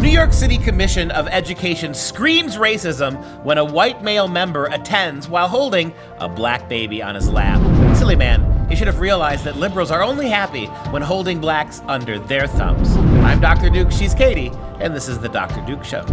New York City Commission of Education screams racism when a white male member attends while holding a black baby on his lap. Silly man, he should have realized that liberals are only happy when holding blacks under their thumbs. I'm Dr. Duke, she's Katie, and this is The Dr. Duke Show.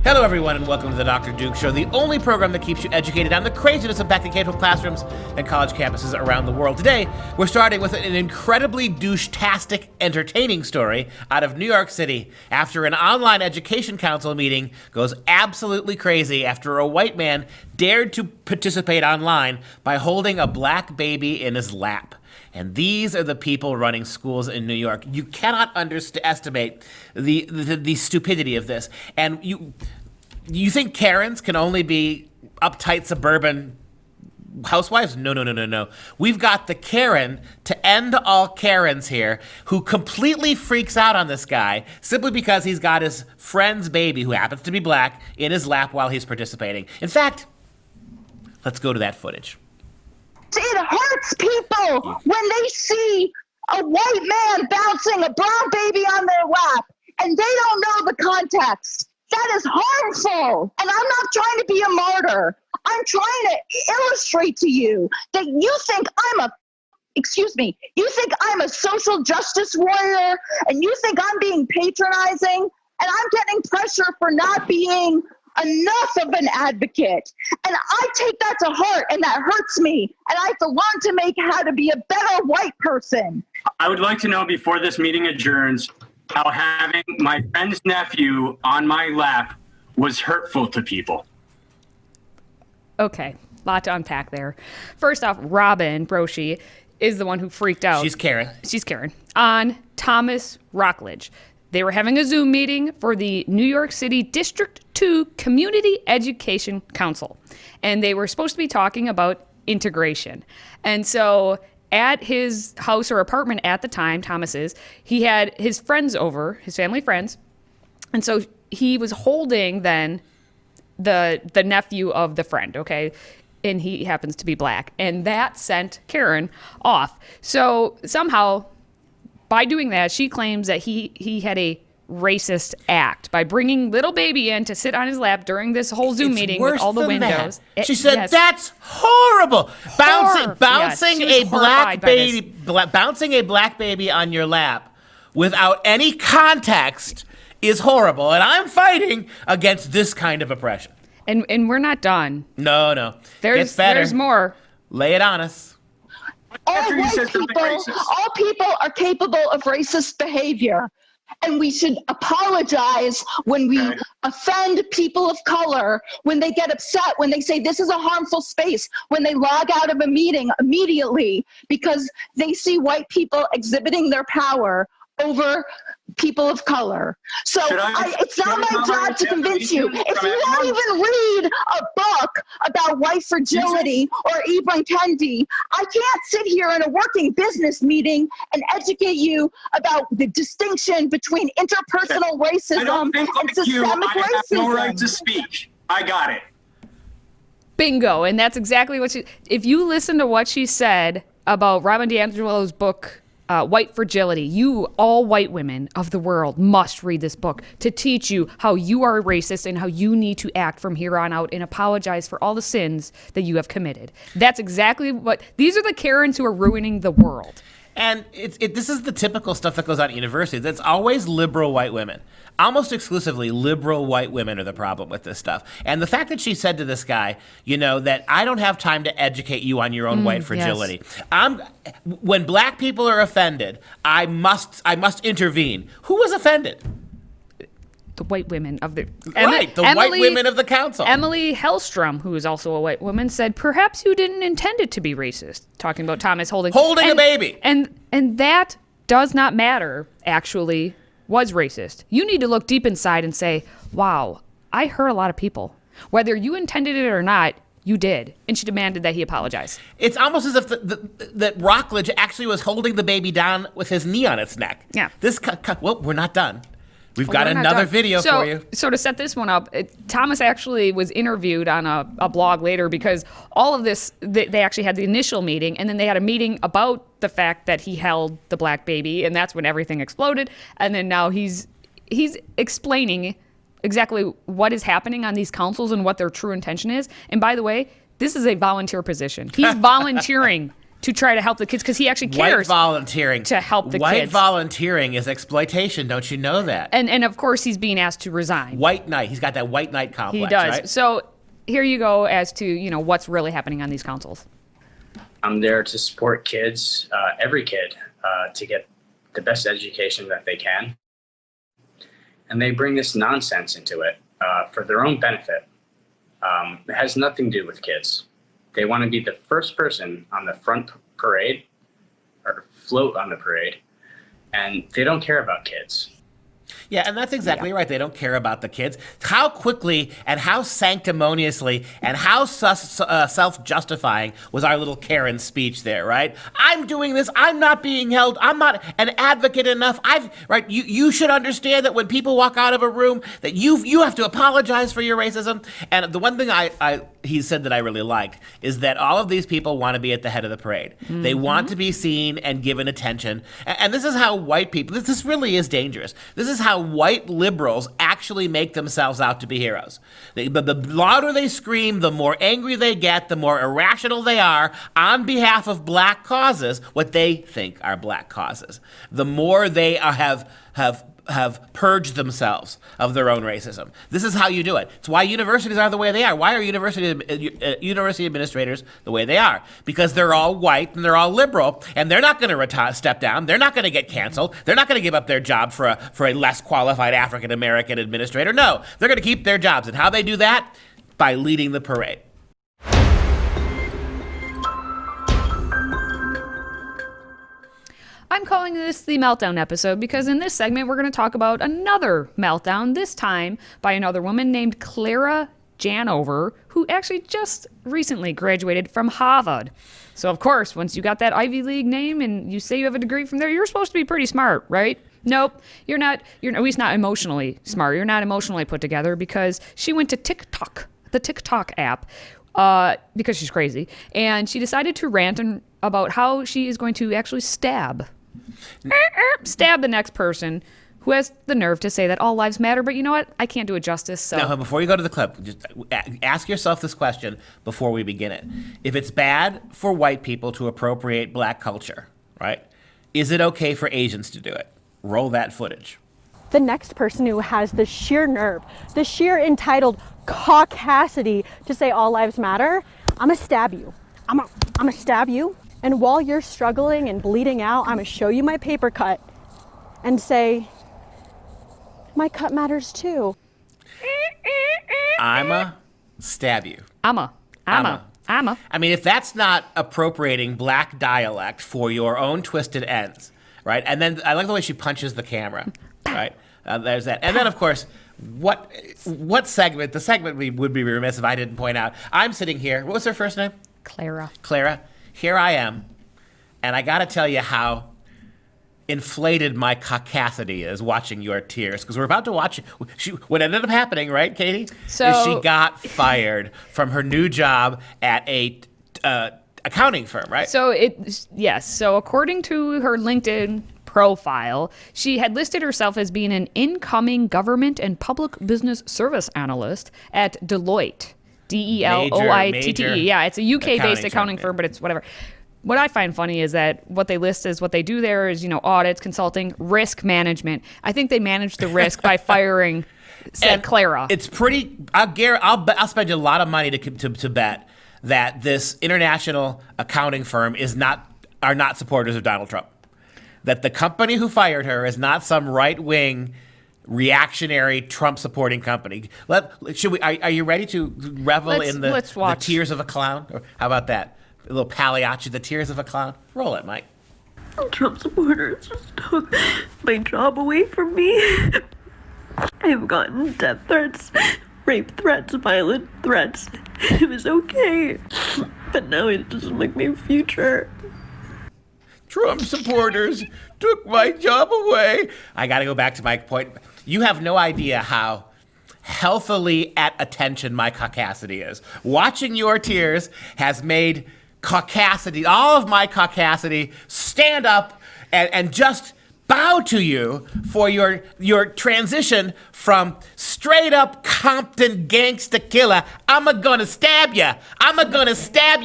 Hello, everyone, and welcome to The Dr. Duke Show, the only program that keeps you educated on the craziness impacting K-12 classrooms and college campuses around the world. Today, we're starting with an incredibly douche-tastic, entertaining story out of New York City after an online education council meeting goes absolutely crazy after a white man dared to participate online by holding a black baby in his lap. And these are the people running schools in New York. You cannot underestimate the stupidity of this. And you think Karens can only be uptight suburban housewives? No. We've got the Karen to end all Karens here who completely freaks out on this guy simply because he's got his friend's baby, who happens to be black, in his lap while he's participating. In fact, let's go to that footage. It hurts people when they see a white man bouncing a brown baby on their lap and they don't know the context. That is harmful. And I'm not trying to be a martyr. I'm trying to illustrate to you that you think I'm a social justice warrior and you think I'm being patronizing and I'm getting pressure for not being enough of an advocate. And I take that to heart and that hurts me. And I have to learn to make how to be a better white person. I would like to know before this meeting adjourns how having my friend's nephew on my lap was hurtful to people. Okay, lot to unpack there. First off, Robin Broshi is the one who freaked out. She's Karen. On Thomas Rockledge. They were having a Zoom meeting for the New York City District 2 Community Education Council. And they were supposed to be talking about integration. And so at his house or apartment at the time, Thomas's, he had his friends over, his family friends. And so he was holding then the nephew of the friend, okay? And he happens to be black. And that sent Karen off. So somehow, by doing that, she claims that he had a racist act by bringing little baby in to sit on his lap during this whole Zoom meeting with all the windows. She said, yes. That's horrible. Bouncing a black baby on your lap without any context is horrible. And I'm fighting against this kind of oppression. And we're not done. No. Gets better. There's more. Lay it on us. All people are capable of racist behavior. And we should apologize when we offend people of color, when they get upset, when they say this is a harmful space, when they log out of a meeting immediately because they see white people exhibiting their power over people of color. So it's not my job to convince you. If you don't even read a book about white fragility or Ibram Kendi, I can't sit here in a working business meeting and educate you about the distinction between interpersonal racism and systemic racism. I have no right to speak. I got it. Bingo. And that's exactly what if you listen to what she said about Robin DiAngelo's book, White Fragility, you, all white women of the world, must read this book to teach you how you are racist and how you need to act from here on out and apologize for all the sins that you have committed. That's exactly these are the Karens who are ruining the world. And this is the typical stuff that goes on at universities. It's always liberal white women. Almost exclusively liberal white women are the problem with this stuff. And the fact that she said to this guy, that I don't have time to educate you on your own white fragility. Yes. When black people are offended, I must intervene. Who was offended? The white women of the white women of the council. Emily Hellstrom, who is also a white woman, said, "Perhaps you didn't intend it to be racist." Talking about Thomas holding a baby, and that does not matter. Actually, was racist. You need to look deep inside and say, "Wow, I hurt a lot of people. Whether you intended it or not, you did." And she demanded that he apologize. It's almost as if that Rockledge actually was holding the baby down with his knee on its neck. Yeah. We're not done. We've got another video for you. So to set this one up, Thomas actually was interviewed on a blog later because all of this, they actually had the initial meeting, and then they had a meeting about the fact that he held the black baby, and that's when everything exploded. And then now he's explaining exactly what is happening on these councils and what their true intention is. And by the way, this is a volunteer position. He's volunteering to try to help the kids because he actually cares. White volunteering to help the White kids. volunteering is exploitation. Don't you know that? And of course he's being asked to resign. White knight. He's got that white knight complex. He does. Right? So here you go as to what's really happening on these councils. I'm there to support kids, every kid, to get the best education that they can. And they bring this nonsense into it for their own benefit. It has nothing to do with kids. They want to be the first person on the front parade or float on the parade, and they don't care about kids. Yeah, and that's exactly right. They don't care about the kids. How quickly and how sanctimoniously and how self-justifying was our little Karen speech there, right? I'm doing this. I'm not being held. I'm not an advocate enough. You should understand that when people walk out of a room that you have to apologize for your racism. And the one thing he said that I really liked is that all of these people want to be at the head of the parade. Mm-hmm. They want to be seen and given attention. And this is how white people, this really is dangerous. This is how white liberals actually make themselves out to be heroes. The louder they scream, the more angry they get, the more irrational they are on behalf of black causes, what they think are black causes. The more they have purged themselves of their own racism. This is how you do it. It's why universities are the way they are. Why are university administrators the way they are? Because they're all white and they're all liberal, and they're not going to step down. They're not going to get canceled. They're not going to give up their job for a less qualified African American administrator. No, they're going to keep their jobs. And how they do that? By leading the parade. I'm calling this the Meltdown episode because in this segment we're going to talk about another meltdown, this time by another woman named Clara Janover, who actually just recently graduated from Harvard. So of course, once you got that Ivy League name and you say you have a degree from there, you're supposed to be pretty smart, right? Nope, you're not. You're at least not emotionally smart. You're not emotionally put together because she went to TikTok, the TikTok app, because she's crazy, and she decided to rant about how she is going to actually stab the next person who has the nerve to say that all lives matter. But you know what? I can't do it justice. So now, before you go to the clip, just ask yourself this question before we begin it. If it's bad for white people to appropriate black culture, right, is it okay for Asians to do it? Roll that footage. The next person who has the sheer nerve, the sheer entitled caucasity to say all lives matter, I'm gonna stab you. I'm gonna stab you. And while you're struggling and bleeding out, I'm gonna show you my paper cut and say, my cut matters too. I'ma stab you. I'ma. I mean, if that's not appropriating black dialect for your own twisted ends, right? And then I like the way she punches the camera, right? There's that. And then, of course, what segment? The segment we would be remiss if I didn't point out. I'm sitting here. What was her first name? Clara. Here I am, and I got to tell you how inflated my caucasity is watching your tears, because we're about to watch what ended up happening, right, Katie? So is she got fired from her new job at a accounting firm, right? So yes. So according to her LinkedIn profile, she had listed herself as being an incoming government and public business service analyst at Deloitte. Deloitte. Yeah, it's a UK-based accounting firm, but it's whatever. What I find funny is that what they list as what they do there is, audits, consulting, risk management. I think they manage the risk by firing said Clara. It's pretty. I'll spend a lot of money to bet that this international accounting firm are not supporters of Donald Trump. That the company who fired her is not some right-wing reactionary Trump-supporting company. Are you ready to revel in the tears of a clown? Or how about that? A little Pagliacci, the tears of a clown? Roll it, Mike. Trump supporters just took my job away from me. I've gotten death threats, rape threats, violent threats. It was okay, but now it doesn't like my future. Trump supporters took my job away. I got to go back to my point. You have no idea how healthily at attention my caucasity is. Watching your tears has made caucasity, all of my caucasity, stand up and just bow to you for your transition from straight up Compton gangsta killer, I'm gonna stab ya,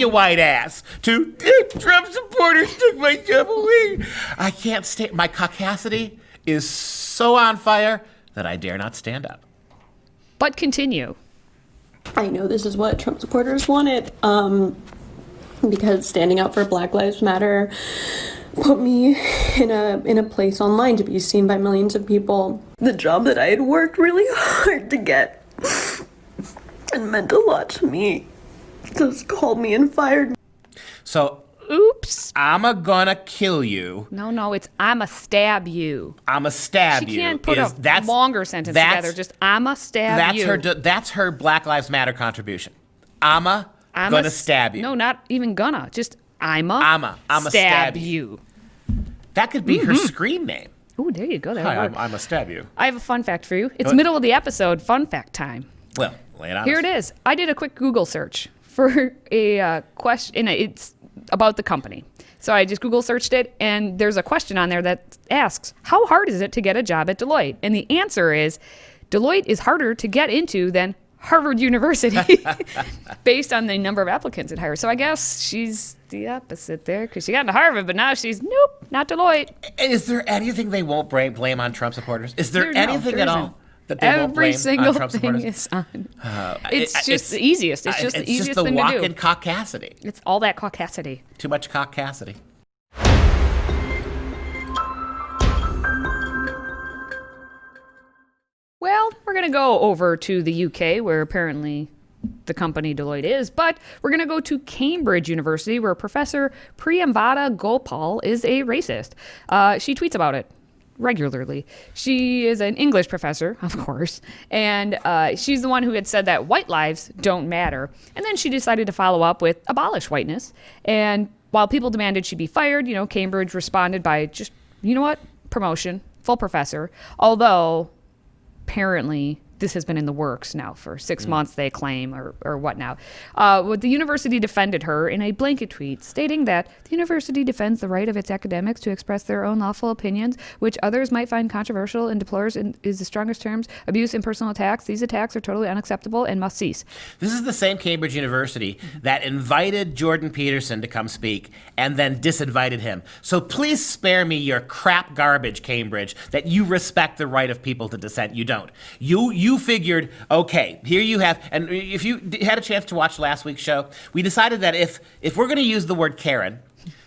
white ass, to Trump supporters took my job away. I can't stand, my caucasity is so on fire that I dare not stand up. But continue. I know this is what Trump supporters wanted, because standing up for Black Lives Matter put me in a place online to be seen by millions of people. The job that I had worked really hard to get and meant a lot to me just called me and fired me. So, oops. I'm gonna kill you. No, it's I'ma stab you. I'ma stab you. She can't put a longer sentence together. Just I'ma stab you. That's her Black Lives Matter contribution. I'm gonna stab you. No, not even gonna. Just I'ma stab you. That could be her screen name. Ooh, there you go. Hi, I'ma stab you. I have a fun fact for you. It's middle of the episode. Fun fact time. Well, lay it on Here us. it is. I did a quick Google search for a question. It's about the company. So I just Google searched it, and there's a question on there that asks, how hard is it to get a job at Deloitte? And the answer is, Deloitte is harder to get into than Harvard University, based on the number of applicants it hires. So I guess she's the opposite there, because she got into Harvard, but now she's, nope, not Deloitte. Is there anything they won't blame on Trump supporters? Is there There anything isn't. at all that they won't blame Every single on Trump thing supporters? is on. It's just the easiest. It's just the easiest thing to do. It's just the walk-in caucasity. It's all that caucasity. Too much caucasity. Well, we're going to go over to the UK, where apparently the company Deloitte is, but we're going to go to Cambridge University, where Professor Priyamvada Gopal is a racist. She tweets about it regularly. She is an English professor, of course, and she's the one who had said that white lives don't matter. And then she decided to follow up with abolish whiteness. And while people demanded she be fired, Cambridge responded by just, you know what, promotion, full professor, although apparently this has been in the works now for 6 months, they claim, or what now. The university defended her in a blanket tweet, stating that the university defends the right of its academics to express their own lawful opinions, which others might find controversial, and deplores is the strongest terms abuse and personal attacks. These attacks are totally unacceptable and must cease. This is the same Cambridge University that invited Jordan Peterson to come speak and then disinvited him. So please spare me your crap garbage, Cambridge, that you respect the right of people to dissent. You don't. You figured, okay, here you have, and if you had a chance to watch last week's show, we decided that if we're going to use the word Karen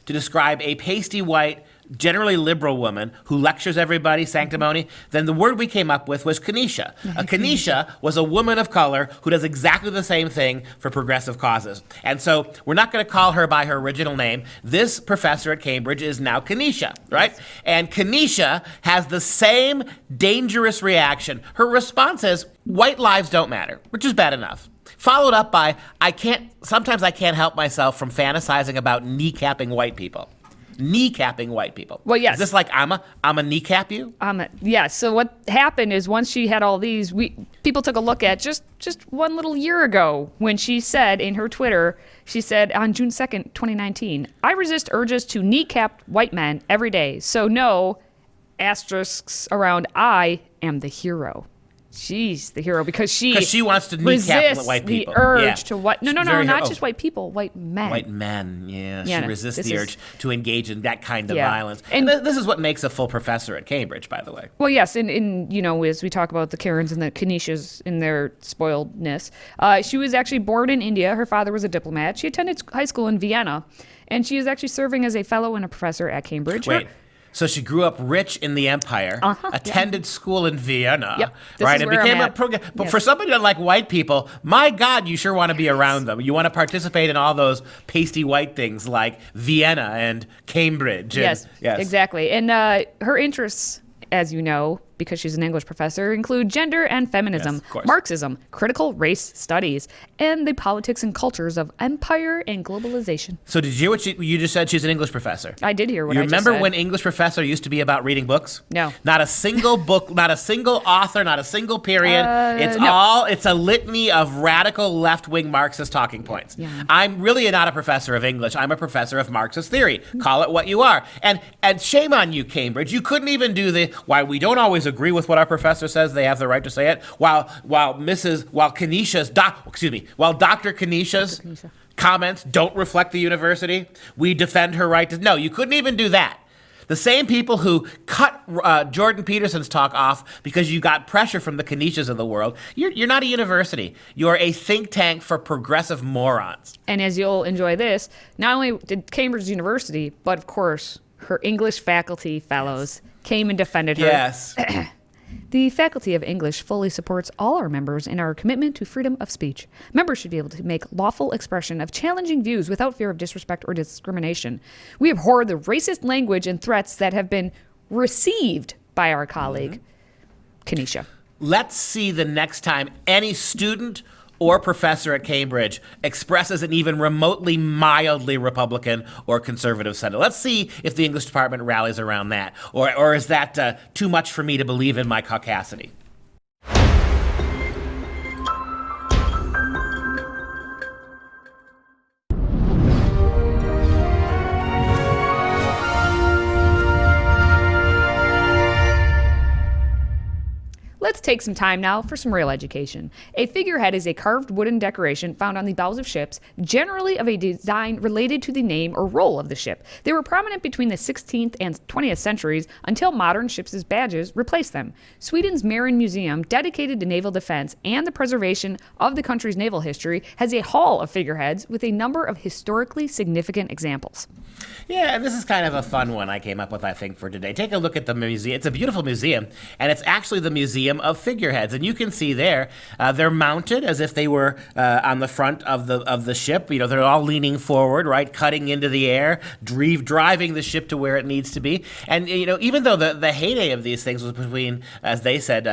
to describe a pasty white, generally liberal woman who lectures everybody sanctimony, then the word we came up with was Kenesha. A Kenesha was a woman of color who does exactly the same thing for progressive causes. And so we're not going to call her by her original name. This professor at Cambridge is now Kenesha, right? And Kenesha has the same dangerous reaction. Her response is, white lives don't matter, which is bad enough. Followed up by, sometimes I can't help myself from fantasizing about kneecapping white people. Kneecapping white people. Well, yes. Is this like I'm a kneecap you? Yeah. So what happened is once she had all these, people took a look at just 1 little year ago when she said in her Twitter, she said on June 2nd, 2019, I resist urges to kneecap white men every day. So no asterisks around I am the hero. She's the hero because she wants to kneecap white people. The urge to what? No, not just white white people, white men. White men, she resists the urge to engage in that kind of violence. And this is what makes a full professor at Cambridge, by the way. Well, yes, and as we talk about the Karens and the Keneshas in their spoiledness, she was actually born in India. Her father was a diplomat. She attended high school in Vienna, and she is actually serving as a fellow and a professor at Cambridge. Wait. So she grew up rich in the empire, attended school in Vienna, right, and became a program. But for somebody to like white people, my God, you sure want to be around them. You want to participate in all those pasty white things like Vienna and Cambridge. Yes, exactly. And her interests, as you know, because she's an English professor, include gender and feminism, Marxism, critical race studies, and the politics and cultures of empire and globalization. So did you hear what you just said? She's an English professor. I did hear what you I just remember said. when English professor used to be about reading books? No. Not a single book, not a single author, not a single period. It's a litany of radical left-wing Marxist talking points. Yeah. I'm really not a professor of English. I'm a professor of Marxist theory. Call it what you are. And shame on you, Cambridge. You couldn't even do why we don't always agree with what our professor says, they have the right to say it, while Dr. Kenesha's comments don't reflect the university, we defend her right to. No, you couldn't even do that. The same people who cut Jordan Peterson's talk off because you got pressure from the Keneshas of the world, you're not a university. You're a think tank for progressive morons. And as you'll enjoy this, not only did Cambridge University, but of course, her English faculty fellows came and defended her. Yes. The Faculty of English fully supports all our members in our commitment to freedom of speech. Members should be able to make lawful expression of challenging views without fear of disrespect or discrimination. We abhor the racist language and threats that have been received by our colleague, Kenesha. Let's see the next time any student or professor at Cambridge expresses an even remotely mildly Republican or conservative sentiment. Let's see if the English department rallies around that. Or is that too much for me to believe in my caucasity? Let's take some time now for some real education. A figurehead is a carved wooden decoration found on the bows of ships, generally of a design related to the name or role of the ship. They were prominent between the 16th and 20th centuries until modern ships' badges replaced them. Sweden's Marine Museum, dedicated to naval defense and the preservation of the country's naval history, has a hall of figureheads with a number of historically significant examples. Yeah, and this is kind of a fun one I came up with, I think, for today. Take a look at the museum. It's a beautiful museum, and it's actually the Museum of Figureheads. And you can see there, they're mounted as if they were on the front of the ship. You know, they're all leaning forward, right, cutting into the air, driving the ship to where it needs to be. And, you know, even though the heyday of these things was between, as they said,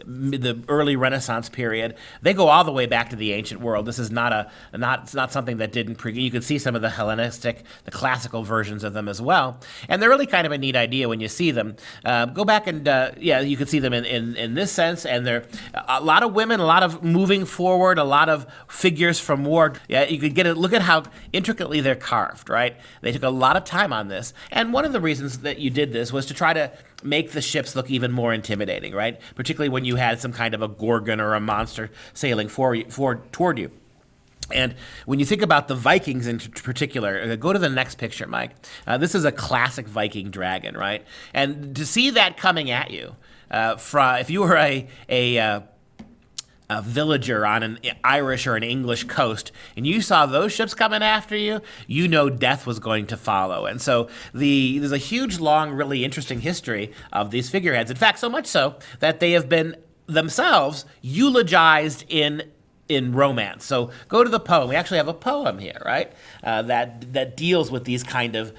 the early Renaissance period, they go all the way back to the ancient world. This is not something that didn't you can see some of the Hellenistic, the classical versions of them as well, and they're really kind of a neat idea when you see them. Go back and you can see them in this sense, and they're a lot of women, a lot of moving forward, a lot of figures from war. Yeah, you could look at how intricately they're carved. Right, they took a lot of time on this, and one of the reasons that you did this was to try to make the ships look even more intimidating, right? Particularly when you had some kind of a gorgon or a monster sailing toward you. And when you think about the Vikings in particular, go to the next picture, Mike. This is a classic Viking dragon, right? And to see that coming at you, if you were a villager on an Irish or an English coast, and you saw those ships coming after you, you know death was going to follow. And so there's a huge, long, really interesting history of these figureheads. In fact, so much so that they have been themselves eulogized in romance. So go to the poem. We actually have a poem here, right? That deals with these kind of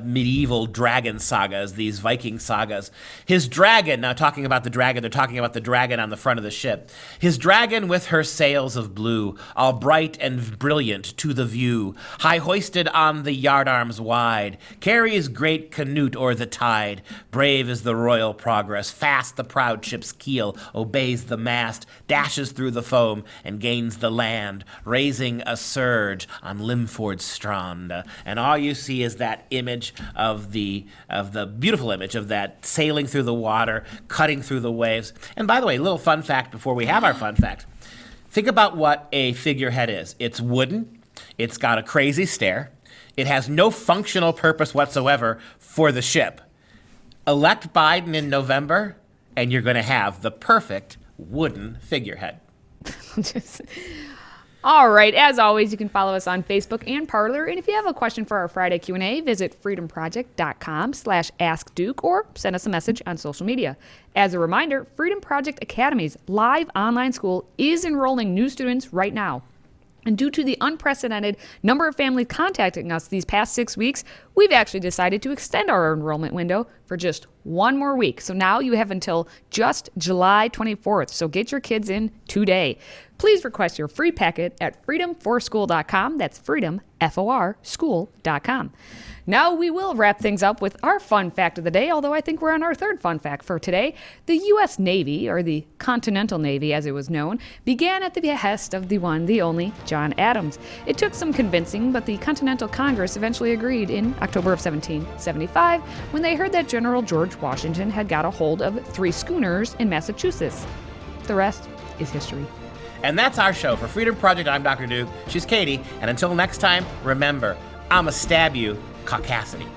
medieval dragon sagas, these Viking sagas. His dragon, now talking about the dragon, they're talking about the dragon on the front of the ship. His dragon with her sails of blue, all bright and brilliant to the view, high hoisted on the yardarms wide, carries great canute o'er the tide. Brave is the royal progress, fast the proud ship's keel obeys the mast, dashes through the foam, and gains the land, raising a surge on Limford Strand. And all you see is that image of the beautiful image of that sailing through the water, cutting through the waves. And by the way, a little fun fact before we have our fun fact. Think about what a figurehead is. It's wooden. It's got a crazy stare. It has no functional purpose whatsoever for the ship. Elect Biden in November, and you're going to have the perfect wooden figurehead. All right, as always, you can follow us on Facebook and Parler. And if you have a question for our Friday Q&A, visit freedomproject.com/askduke or send us a message on social media. As a reminder, Freedom Project Academy's live online school is enrolling new students right now. And due to the unprecedented number of families contacting us these past 6 weeks, we've actually decided to extend our enrollment window for just one more week. So now you have until just July 24th. So get your kids in today. Please request your free packet at freedomforschool.com. That's freedom, F-O-R, school.com. Now we will wrap things up with our fun fact of the day, although I think we're on our third fun fact for today. The U.S. Navy, or the Continental Navy as it was known, began at the behest of the one, the only, John Adams. It took some convincing, but the Continental Congress eventually agreed in October of 1775 when they heard that General George Washington had got a hold of 3 schooners in Massachusetts. The rest is history. And that's our show. For Freedom Project, I'm Dr. Duke. She's Katie. And until next time, remember, I'ma stab you, caucasity.